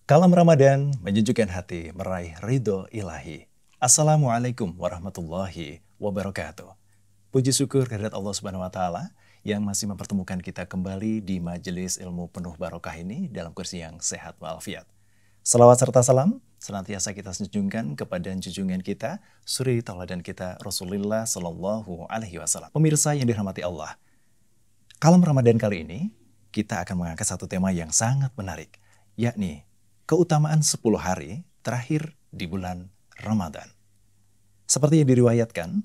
Kalam Ramadan menyejukkan hati, meraih ridho ilahi. Assalamualaikum warahmatullahi wabarakatuh. Puji syukur kehadirat Allah Subhanahu wa Ta'ala yang masih mempertemukan kita kembali di majelis ilmu penuh barokah ini dalam kursi yang sehat walafiat. Salawat serta salam senantiasa kita junjungkan kepada junjungan kita, suri tauladan kita Rasulullah Shallallahu Alaihi Wasallam. Pemirsa yang dirahmati Allah, Kalam Ramadan kali ini kita akan mengangkat satu tema yang sangat menarik, yakni keutamaan 10 hari terakhir di bulan Ramadan. Seperti yang diriwayatkan,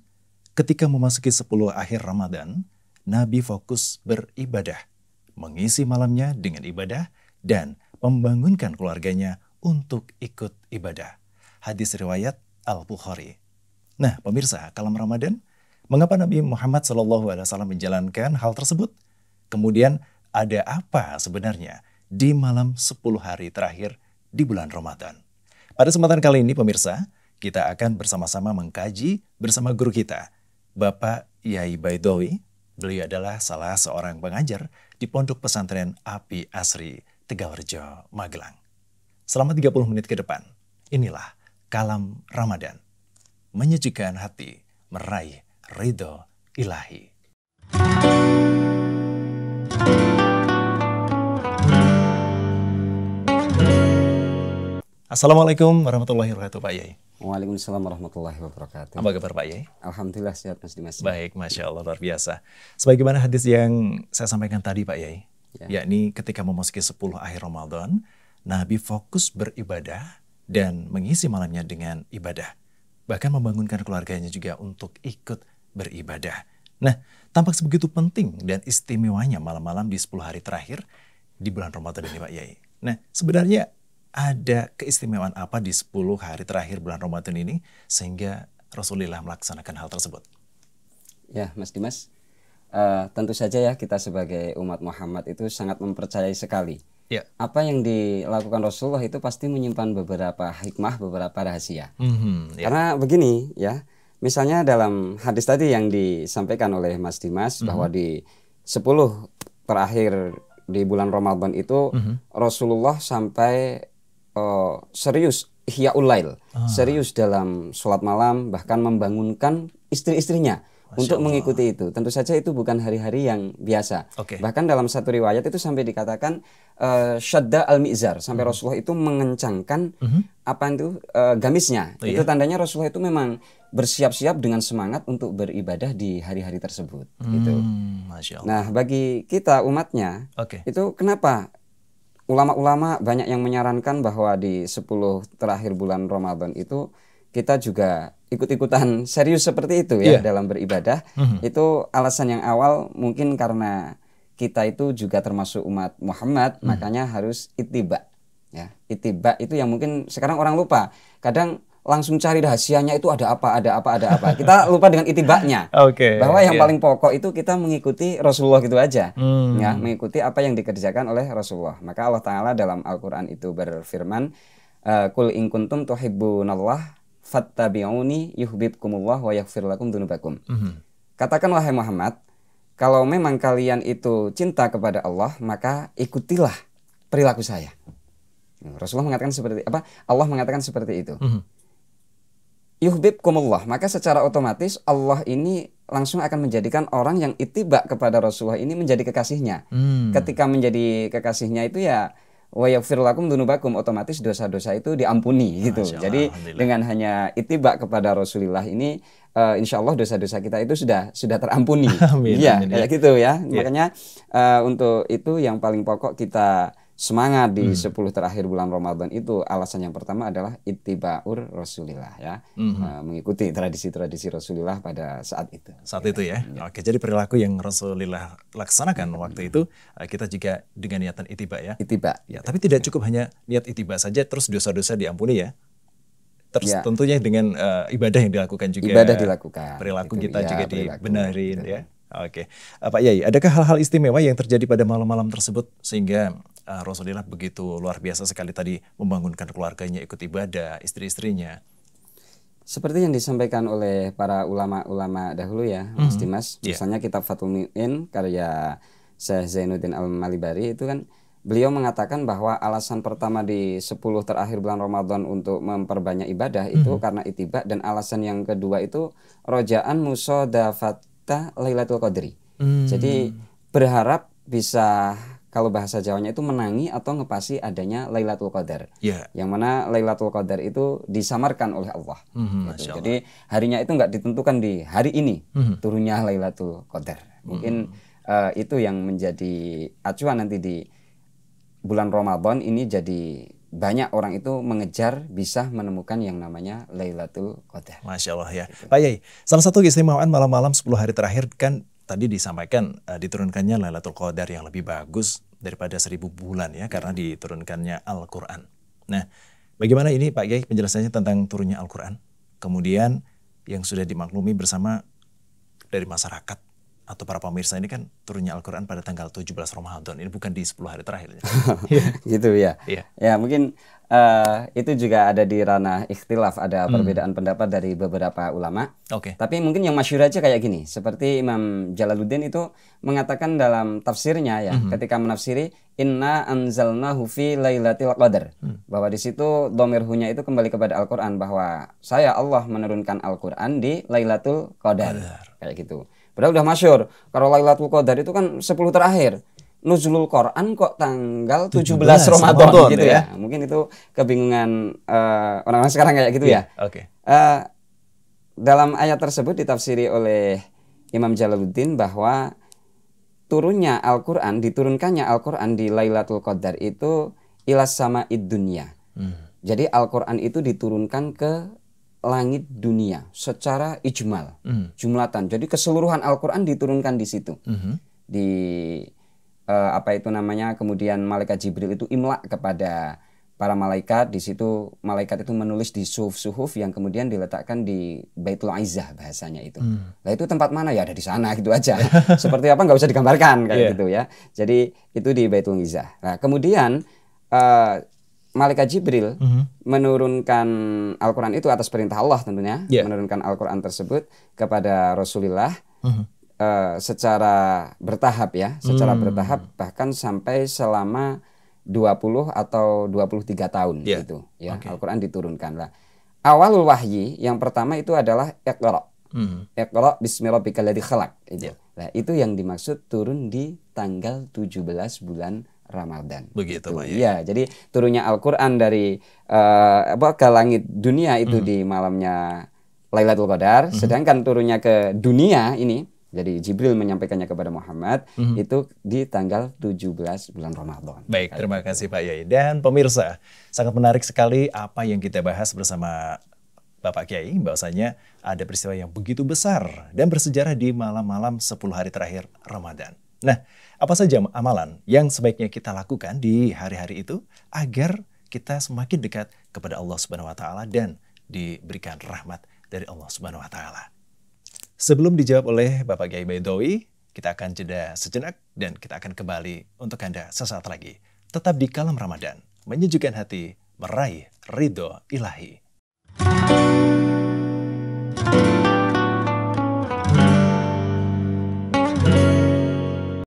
ketika memasuki 10 akhir Ramadan, Nabi fokus beribadah, mengisi malamnya dengan ibadah, dan membangunkan keluarganya untuk ikut ibadah. Hadis riwayat Al-Bukhari. Nah, pemirsa, Kalam Ramadan, mengapa Nabi Muhammad SAW menjalankan hal tersebut? Kemudian, ada apa sebenarnya di malam 10 hari terakhir di bulan Ramadan? Pada kesempatan kali ini pemirsa, kita akan bersama-sama mengkaji bersama guru kita, Bapak Yai Baidowi. Beliau adalah salah seorang pengajar di Pondok Pesantren Api Asri, Tegalrejo, Magelang. Selama 30 menit ke depan, inilah Kalam Ramadan, menyejukkan hati, meraih ridho ilahi. Assalamualaikum warahmatullahi wabarakatuh, Pak Yai. Waalaikumsalam warahmatullahi wabarakatuh. Apa kabar Pak Yai? Alhamdulillah sehat Mas Dimas. Baik, Masya Allah, luar biasa. Sebagaimana hadis yang saya sampaikan tadi Pak Yai, yakni ketika memasuki 10 akhir Ramadan, Nabi fokus beribadah dan mengisi malamnya dengan ibadah. Bahkan membangunkan keluarganya juga untuk ikut beribadah. Nah, tampak sebegitu penting dan istimewanya malam-malam di 10 hari terakhir di bulan Ramadan ini Pak Yai. Nah, sebenarnya ada keistimewaan apa di 10 hari terakhir bulan Ramadan ini sehingga Rasulullah melaksanakan hal tersebut? Ya, Mas Dimas, tentu saja ya kita sebagai umat Muhammad itu sangat mempercayai sekali. Ya. Apa yang dilakukan Rasulullah itu pasti menyimpan beberapa hikmah, beberapa rahasia. Ya. Karena begini ya, misalnya dalam hadis tadi yang disampaikan oleh Mas Dimas bahwa di 10 terakhir di bulan Ramadan itu Rasulullah sampai serius ihyaul lail, serius dalam sholat malam, bahkan membangunkan istri-istrinya untuk mengikuti itu. Tentu saja itu bukan hari-hari yang biasa. Bahkan dalam satu riwayat itu sampai dikatakan syadda al-mi'zar, sampai Rasulullah itu mengencangkan apa itu gamisnya. Itu tandanya Rasulullah itu memang bersiap-siap dengan semangat untuk beribadah di hari-hari tersebut. Gitu. Masya Allah. Nah, bagi kita umatnya, itu kenapa ulama-ulama banyak yang menyarankan bahwa di 10 terakhir bulan Ramadan itu kita juga ikut-ikutan serius seperti itu ya dalam beribadah. Itu alasan yang awal mungkin karena kita itu juga termasuk umat Muhammad, makanya harus ittiba. Ya, ittiba itu yang mungkin sekarang orang lupa. Kadang langsung cari rahasianya itu ada apa. Kita lupa dengan itibaknya. Bahwa yang paling pokok itu kita mengikuti Rasulullah gitu aja. Ya, mengikuti apa yang dikerjakan oleh Rasulullah. Maka Allah Ta'ala dalam Al-Quran itu berfirman, Qul in kuntum tuhibbunallah fattabi'uni yuhibbukumullah wa yaghfir lakum dzunubakum. Katakan wahai Muhammad, kalau memang kalian itu cinta kepada Allah, maka ikutilah perilaku saya. Rasulullah mengatakan seperti apa? Allah mengatakan seperti itu. Yuhibbukumullah, maka secara otomatis Allah ini langsung akan menjadikan orang yang ittiba kepada Rasulullah ini menjadi kekasihnya. Ketika menjadi kekasihnya itu ya wa yaghfir lakum dzunubakum, otomatis dosa-dosa itu diampuni gitu. Jadi dengan hanya ittiba kepada Rasulullah ini insya Allah dosa-dosa kita itu sudah terampuni. Iya, kayak gitu ya. Makanya untuk itu yang paling pokok kita semangat di 10 terakhir bulan Ramadan itu alasan yang pertama adalah ittibaur Rasulillah ya. Mengikuti tradisi-tradisi Rasulullah pada saat itu. Saat itu ya. Oke, jadi perilaku yang Rasulullah laksanakan waktu itu kita juga dengan niatan ittiba ya. Ittiba. Ya, tapi tidak cukup hanya niat ittiba saja terus dosa-dosa diampuni ya. Terus tentunya dengan ibadah yang dilakukan juga. Ibadah dilakukan. Perilaku kita juga dibenarin ya. Oke. Pak Yai, adakah hal-hal istimewa yang terjadi pada malam-malam tersebut sehingga Rasulullah begitu luar biasa sekali tadi membangunkan keluarganya ikut ibadah, istri-istrinya? Seperti yang disampaikan oleh para ulama-ulama dahulu ya, Mas Dimas. Misalnya kitab Fathul Mu'in karya Syekh Zainuddin Al-Malibari itu kan beliau mengatakan bahwa alasan pertama di 10 terakhir bulan Ramadan untuk memperbanyak ibadah itu karena ittiba, dan alasan yang kedua itu rojaan musodafata Lailatul Qadri. Jadi berharap bisa, kalau bahasa Jawanya itu menangi atau ngepasi adanya Lailatul Qadar. Yang mana Lailatul Qadar itu disamarkan oleh Allah. Gitu. Jadi harinya itu nggak ditentukan di hari ini turunnya Lailatul Qadar. Mungkin itu yang menjadi acuan nanti di bulan Ramadan ini, jadi banyak orang itu mengejar bisa menemukan yang namanya Lailatul Qadar. Masya Allah ya. Gitu. Pak Yai, salah satu keistimewaan malam-malam 10 hari terakhir kan tadi disampaikan diturunkannya Lailatul Qadar yang lebih bagus daripada 1000 bulan ya, karena diturunkannya Al-Quran. Nah, bagaimana ini Pak Yai penjelasannya tentang turunnya Al-Quran? Kemudian yang sudah dimaklumi bersama dari masyarakat atau para pemirsa ini kan turunnya Al-Quran pada tanggal 17 Ramadan. Ini bukan di 10 hari terakhir. Gitu ya. Ya mungkin itu juga ada di ranah ikhtilaf, ada perbedaan pendapat dari beberapa ulama. Tapi mungkin yang masyhur aja kayak gini, seperti Imam Jalaluddin itu mengatakan dalam tafsirnya ya, ketika menafsiri Inna anzalnahu fi lailatul qadar, bahwa di situ dhamir hu-nya itu kembali kepada Al-Quran, bahwa saya Allah menurunkan Al-Quran di Lailatul Qadar. Kayak gitu. Padahal udah masyhur, kalau Lailatul Qadar itu kan 10 terakhir. Nuzulul Quran kok tanggal 17 Ramadan gitu ya. Mungkin itu kebingungan orang-orang sekarang kayak gitu ya. Dalam ayat tersebut ditafsiri oleh Imam Jalaluddin bahwa turunnya Al-Quran, diturunkannya Al-Quran di Lailatul Qadar itu ilas sama dunya. Jadi Al-Quran itu diturunkan ke langit dunia secara ijmal, jumlatan. Jadi keseluruhan Al-Quran diturunkan di situ. Di apa itu namanya, kemudian malaikat Jibril itu imla kepada para malaikat. Di situ malaikat itu menulis di suhuf-suhuf yang kemudian diletakkan di Baitul Izzah bahasanya itu. Nah itu tempat mana ya, ada di sana gitu aja. Seperti apa nggak usah digambarkan kayak gitu ya. Jadi itu di Baitul Izzah. Nah kemudian malaikat Jibril menurunkan Al-Quran itu atas perintah Allah tentunya, menurunkan Al-Quran tersebut kepada Rasulullah secara bertahap ya, secara bertahap, bahkan sampai selama 20 atau 23 tahun gitu ya. Al-Quran diturunkan lah. Awalul wahyi yang pertama itu adalah Iqra. Iqra bismi rabbikal ladzi khalaq. Nah, itu yang dimaksud turun di tanggal 17 bulan Ramadan. Begitu Pak. Ya, jadi turunnya Al-Quran dari ke langit dunia itu di malamnya Lailatul Qadar, sedangkan turunnya ke dunia ini, jadi Jibril menyampaikannya kepada Muhammad itu di tanggal 17 bulan Ramadan. Baik, terima kasih Pak Yai. Dan pemirsa, sangat menarik sekali apa yang kita bahas bersama Bapak Kiai, bahwasanya ada peristiwa yang begitu besar dan bersejarah di malam-malam 10 hari terakhir Ramadan. Nah, apa saja amalan yang sebaiknya kita lakukan di hari-hari itu agar kita semakin dekat kepada Allah Subhanahu wa taala dan diberikan rahmat dari Allah Subhanahu wa taala? Sebelum dijawab oleh Bapak Kiai Baidowi, kita akan jeda sejenak dan kita akan kembali untuk Anda sesaat lagi. Tetap di Kalam Ramadan, menyejukkan hati, meraih ridho ilahi.